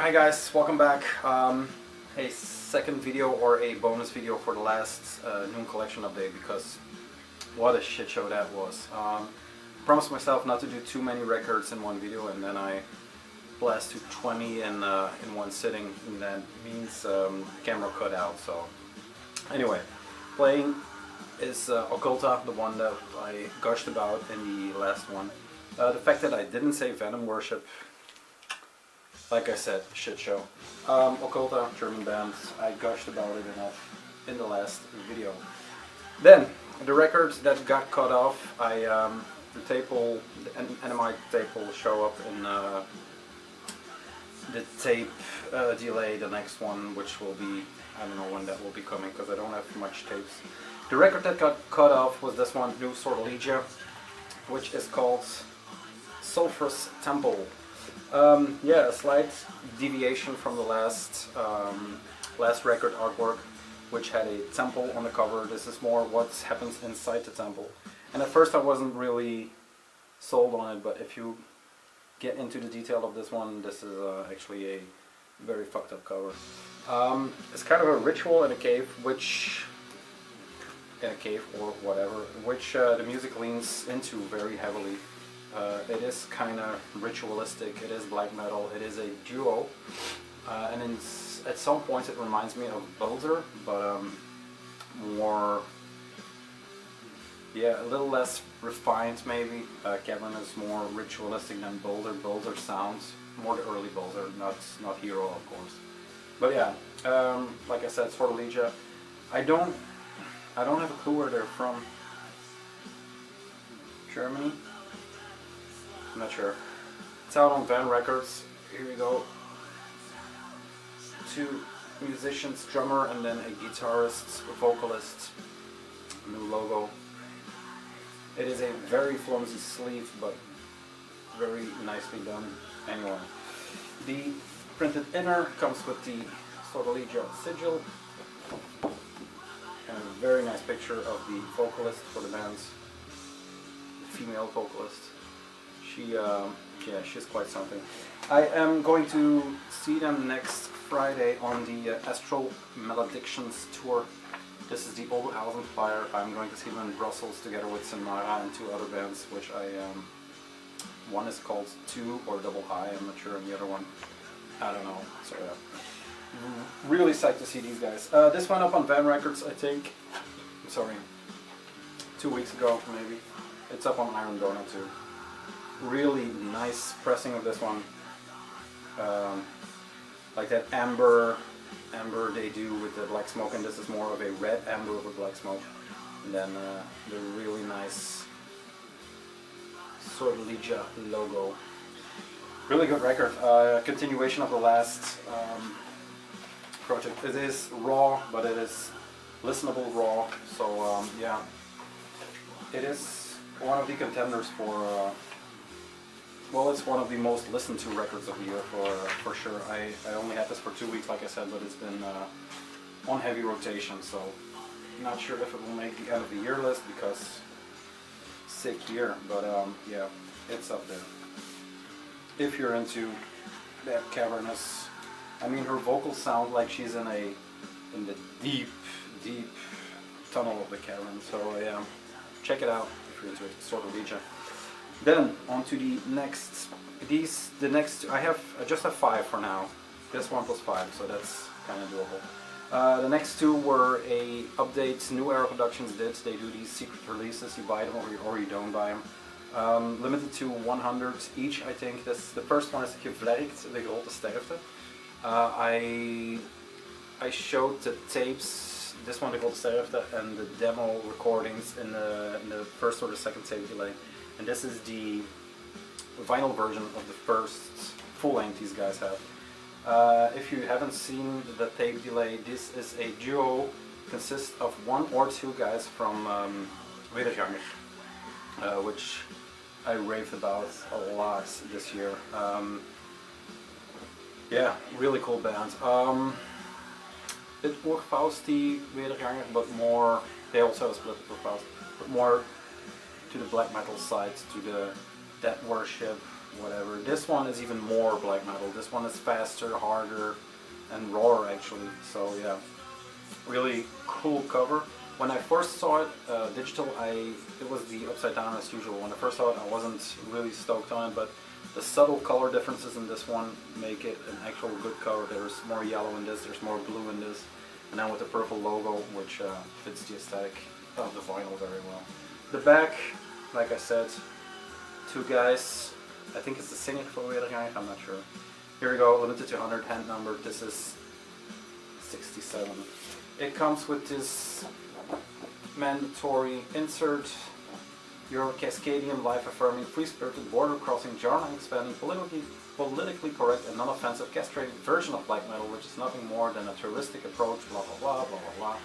Hi guys, welcome back. A second video or a bonus video for the last Noon Collection update, because what a shit show that was. Promised myself not to do too many records in one video, and then I blast to 20 in one sitting, and that means camera cut out. So anyway, playing is Occulta, the one that I gushed about in the last one. The fact that I didn't say Venom Worship, like I said, shit show. Occulta, German band, I gushed about it enough in the last video. Then, the records that got cut off, the NIC tape will show up in the tape delay, the next one, which will be, I don't know when that will be coming, because I don't have much tapes. The record that got cut off was this one, New Sorlegia, which is called Sulfurous Temple. Yeah, a slight deviation from the last record artwork, which had a temple on the cover. This is more what happens inside the temple. And at first I wasn't really sold on it, but if you get into the detail of this one, this is actually a very fucked up cover. It's kind of a ritual in a cave, or whatever, which the music leans into very heavily. It is kind of ritualistic, it is black metal, it is a duo, and at some points it reminds me of Boulder, but more, yeah, a little less refined maybe. Kevin is more ritualistic than Boulder. Boulder sounds more the early Boulder, not Hero, of course. But yeah, like I said, Sorlegia. I don't have a clue where they're from. Germany? I'm not sure. It's out on Van Records. Here we go. Two musicians, drummer and then a guitarist, a vocalist. New logo. It is a very flimsy sleeve, but very nicely done. Anyway, the printed inner comes with the Sorlegia sigil and a very nice picture of the vocalist for the band's female vocalist. Yeah, she's quite something. I am going to see them next Friday on the Astral Maledictions tour. This is the Oberhausen flyer. I'm going to see them in Brussels together with Samara and two other bands, which one is called 2 or Double High, I'm not sure, and the other one, I don't know. So yeah, really psyched to see these guys. This went up on Van Records, I think, sorry, 2 weeks ago maybe. It's up on Iron Donut too. Really nice pressing of this one, like that amber they do with the black smoke, and this is more of a red amber with black smoke, and then the really nice Sorlegia logo. Really good record, continuation of the last project. It is raw, but it is listenable raw, so yeah, it is one of the contenders for well, it's one of the most listened to records of the year for sure. I only had this for 2 weeks, like I said, but it's been on heavy rotation, so not sure if it will make the end of the year list, because sick year, but yeah, it's up there. If you're into that cavernous, I mean, her vocals sound like she's in the deep tunnel of the cavern, so yeah, check it out if you're into it, Sorlegia. Then on to the next. I just have 5 for now. This one plus 5, so that's kind of doable. The next 2 were a update New Era Productions did. They do these secret releases. You buy them or you don't buy them. Limited to 100 each, I think. The first one is Gevlerkt, the Grote Sterfte. I showed the tapes. This one, the Grote Sterfte, and the demo recordings in the first or the second tape delay. And this is the vinyl version of the first full length these guys have. If you haven't seen the tape delay, this is a duo, consists of 1 or 2 guys from Jadajada, which I raved about a lot this year. Yeah, really cool band. Bit more Fausty Jadajada, but more, they also have a split with Faust, but more to the black metal side, to the death worship, whatever. This one is even more black metal. This one is faster, harder, and rawer actually. So yeah, really cool cover. When I first saw it digital, it was the upside down as usual. When I first saw it, I wasn't really stoked on it, but the subtle color differences in this one make it an actual good cover. There's more yellow in this, there's more blue in this, and then with the purple logo, which fits the aesthetic of the vinyl very well. The back, like I said, two guys. I think it's the Singing for the other guy, I'm not sure. Here we go, limited to 100, hand number. This is 67. It comes with this mandatory insert. Your Cascadian, life-affirming, free-spirited, border-crossing, genre-expanding, politically correct and non-offensive castrating version of black metal, which is nothing more than a touristic approach, blah blah blah blah blah blah.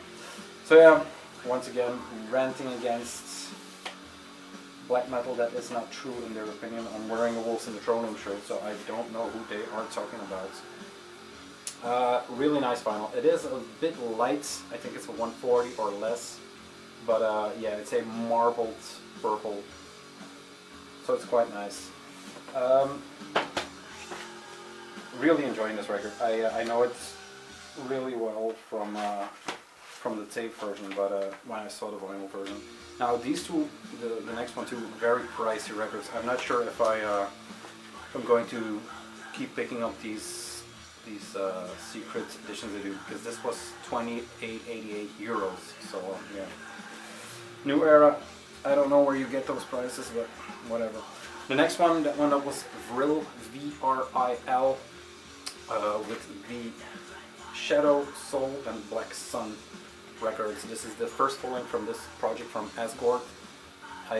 So yeah, once again, ranting against black metal that is not true in their opinion. I'm wearing a Wolves in the Throne Room shirt, so I don't know who they are talking about. Really nice vinyl. It is a bit light, I think it's a 140 or less, but yeah, it's a marbled purple, so it's quite nice. Really enjoying this record. I know it's really well from the tape version, but when I saw the vinyl version. Now these two, the next one, two very pricey records. I'm not sure if I'm going to keep picking up these secret editions they do, because this was 28.88 euros. So yeah, new era. I don't know where you get those prices, but whatever. The next one that went up was Vril, V-R-I-L, with the Shadow, Soul, and Black Sun records. This is the first following from this project from Asgore. I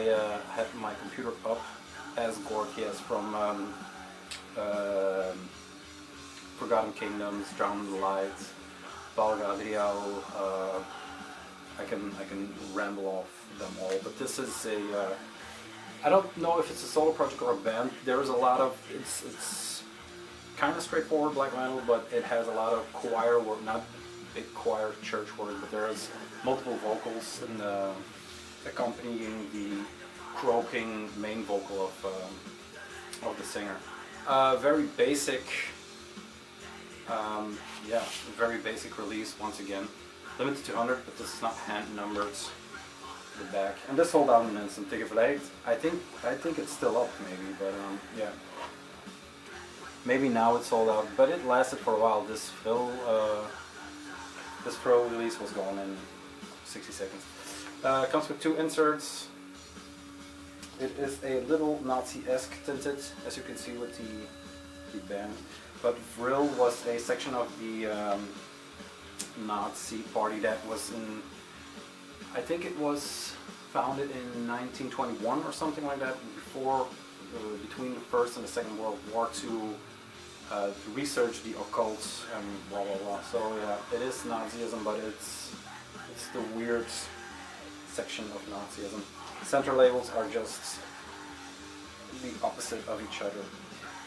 had my computer up. Asgore, yes, from Forgotten Kingdoms, Drowned Light, Valgadriel. I can ramble off them all, but this is a I don't know if it's a solo project or a band. There's a lot of it's kind of straightforward black metal, but it has a lot of choir work, not big choir church work, but there's multiple vocals in accompanying the croaking main vocal of the singer. Very basic, yeah, very basic release once again. Limited to 100, but this is not hand numbered. The back, and this sold out in minutes. And Gevlerkt, I think it's still up maybe, but yeah, maybe now it's sold out. But it lasted for a while. This Vril release was gone in 60 seconds. Comes with two inserts. It is a little Nazi-esque tinted, as you can see with the band. But Vril was a section of the Nazi party that was in, I think it was founded in 1921 or something like that, before, between the First and the Second World War, to research the occult and blah blah blah. So yeah, it is Nazism, but it's the weird section of Nazism. Center labels are just the opposite of each other.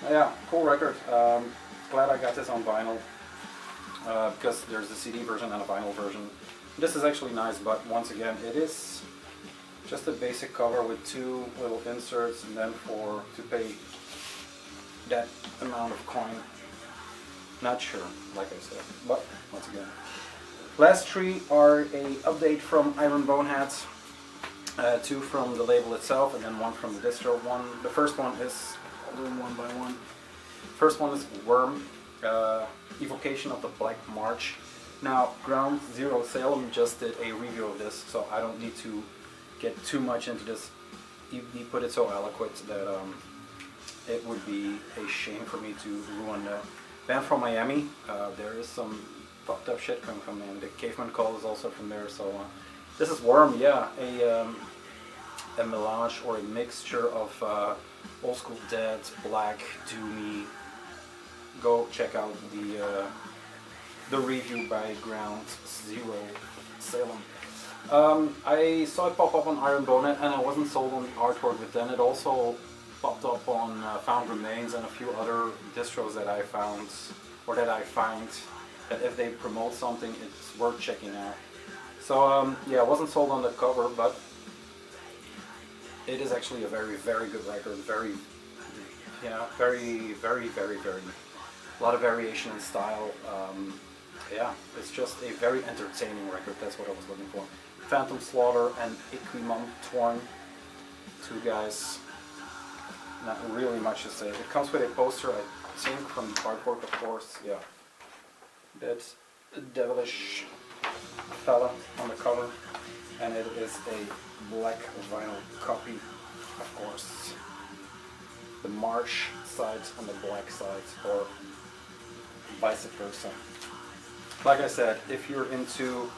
Yeah, cool record. Glad I got this on vinyl. Because there's a CD version and a vinyl version. This is actually nice, but once again, it is just a basic cover with two little inserts, and then to pay that amount of coin, not sure, like I said, but once again. Last three are a update from Iron Boneheads, two from the label itself, and then one from the distro. The first one is, I'll do them one by one. First one is Worm. Evocation of the Black March. Now, Ground Zero Salem just did a review of this, so I don't need to get too much into this. He put it so eloquent that it would be a shame for me to ruin the band from Miami. There is some fucked up shit coming from them. The Caveman Call is also from there. So this is Worm, yeah, a melange or a mixture of old school dead, black, doomy. Go check out the review by Ground Zero Salem. I saw it pop up on Iron Bonehead, and I wasn't sold on the artwork, but then it also popped up on Found Remains and a few other distros that I found, or that I find, that if they promote something, it's worth checking out. So yeah, I wasn't sold on the cover, but it is actually a very, very good record. Very Yeah, very, a lot of variation in style. Yeah, it's just a very entertaining record. That's what I was looking for. Phantom Slaughter and Equimum Torn, two guys. Not really much to say. It comes with a poster, I think, from cardboard, of course. Yeah, that's a devilish fella on the cover, and it is a black vinyl copy, of course. The marsh sides on the black sides, or vice versa. Like I said, if you're into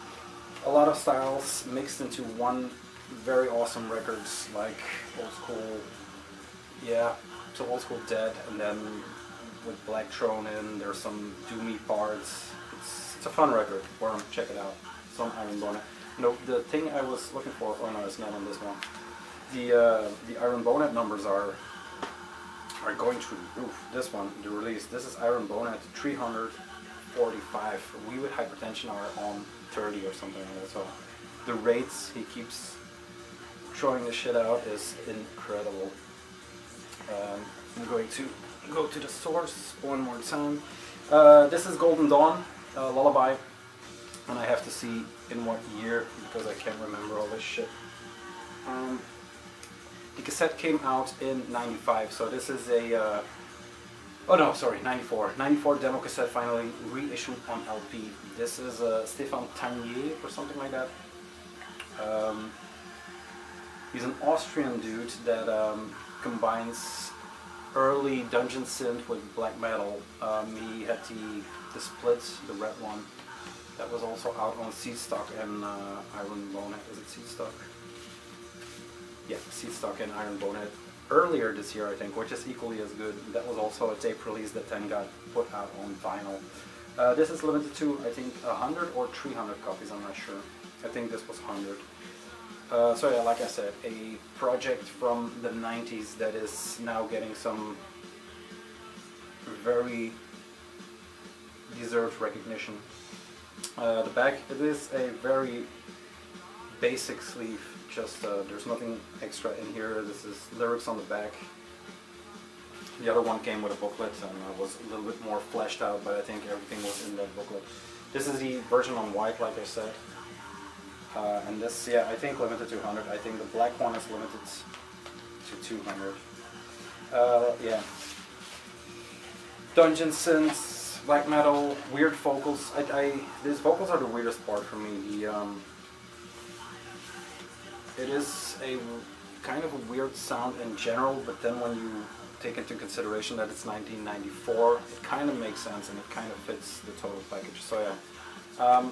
a lot of styles mixed into one very awesome records, like old school, yeah, so old school Dead, and then with black thrown in, there's some doomy parts. It's a fun record. Worm, check it out. Some Iron Bonnet. No, the thing I was looking for. Oh no, it's not on this one. The Iron Bonnet numbers are going through the roof. This one, the release. This is Iron Bonnet 345. We with Hypertension are on 30 or something like that. So the rates he keeps throwing the shit out is incredible. I'm going to go to the source one more time. This is Golden Dawn, Lullaby, and I have to see in what year because I can't remember all this shit. The cassette came out in '95, so this is a oh no, sorry, '94. '94 demo cassette finally reissued on LP. This is Stefan Tanier or something like that. He's an Austrian dude that combines early dungeon synth with black metal. He had the split, the red one, that was also out on Seedstock and Iron Bonnet. Is it Seedstock? Yeah, Seedstock and Iron Bonnet earlier this year, I think, which is equally as good. That was also a tape release that then got put out on vinyl. This is limited to, I think, 100 or 300 copies, I'm not sure. I think this was 100. So yeah, like I said, a project from the 90s that is now getting some very deserved recognition. The back, it is a very basic sleeve, just there's nothing extra in here. This is lyrics on the back. The other one came with a booklet and was a little bit more fleshed out, but I think everything was in that booklet. This is the version on white, like I said. And this, yeah, I think limited to 100. I think the black one is limited to 200. Yeah. Dungeon synths, black metal, weird vocals. These vocals are the weirdest part for me. It is a kind of a weird sound in general, but then when you take into consideration that it's 1994, it kind of makes sense and it kind of fits the total package. So yeah,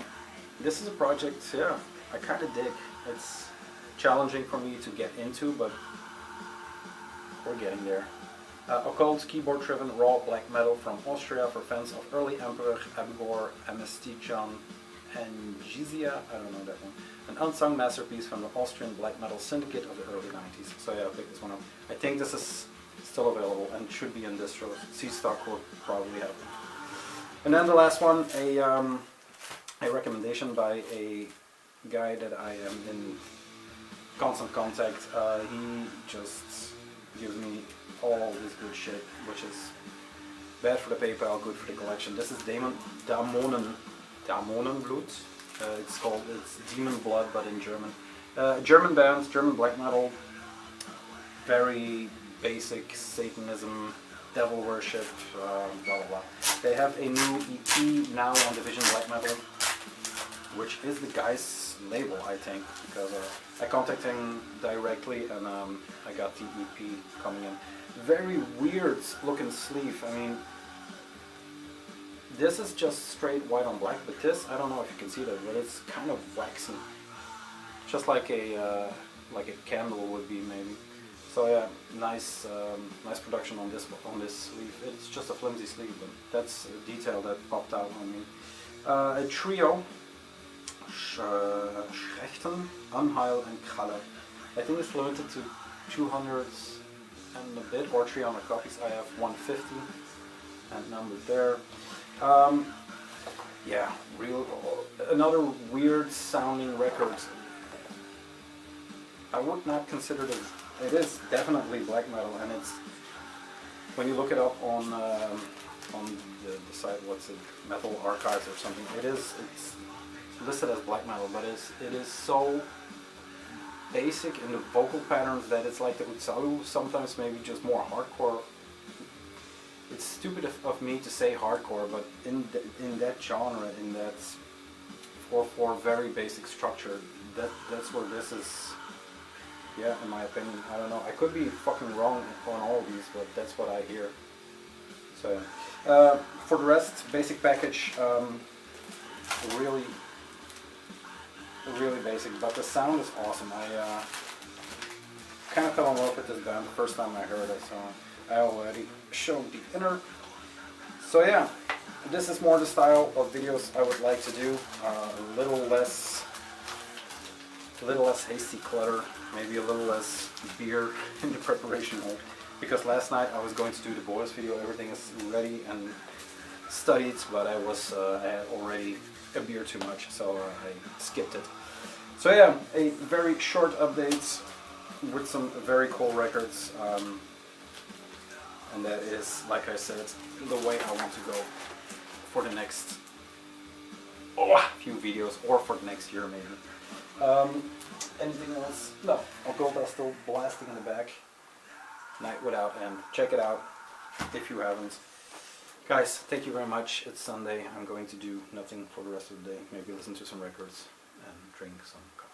this is a project, yeah, I kind of dig. It's challenging for me to get into, but we're getting there. Occult, keyboard-driven, raw black metal from Austria for fans of early Emperor, Abgor, Amestichon, and Jizia, I don't know that one. An unsung masterpiece from the Austrian black metal syndicate of the early 90s. So yeah, I'll pick this one up. I think this is still available and should be in distros. Seedstock will probably have it. And then the last one, a recommendation by a guy that I am in constant contact. He just gives me all this good shit, which is bad for the PayPal, good for the collection. This is Damonen Blut. It's Demon Blood, but in German. German band, German black metal, very basic Satanism, devil worship, blah blah blah. They have a new EP now on Division Black Metal, which is the guy's label, I think, because I contacted him directly and I got the EP coming in. Very weird looking sleeve. I mean, this is just straight white on black, but this, I don't know if you can see that, but it's kind of waxy, just like a candle would be maybe. So yeah, nice production on this sleeve. It's just a flimsy sleeve, but that's a detail that popped out on me. A trio, Schrechten, Unheil, and Kralle. I think it's limited to 200 and a bit, or 300 copies. I have 150 and numbered there. Yeah, another weird sounding record. I would not consider it. It is definitely black metal, and when you look it up on the site, what's it, Metal Archives or something, it's listed as black metal, but it is so basic in the vocal patterns that it's like the Utsaru, sometimes maybe just more hardcore. It's stupid of me to say hardcore, but in that genre, in that for very basic structure, that's where this is. Yeah, in my opinion, I don't know. I could be fucking wrong on all these, but that's what I hear. So, for the rest, basic package, really basic, but the sound is awesome. I kind of fell in love with this band the first time I heard it, so I already showed the inner. So yeah, this is more the style of videos I would like to do. A little less hasty clutter, maybe a little less beer in the preparation hole. Because last night I was going to do the boys video, everything is ready and studied, but I had already a beer too much, so I skipped it. So yeah, a very short update with some very cool records, and that is, like I said, the way I want to go for the next few videos, or for the next year maybe. Anything else? No, our gold are still blasting in the back. Night Without End. Check it out if you haven't. Guys, thank you very much. It's Sunday. I'm going to do nothing for the rest of the day. Maybe listen to some records and drink some coffee.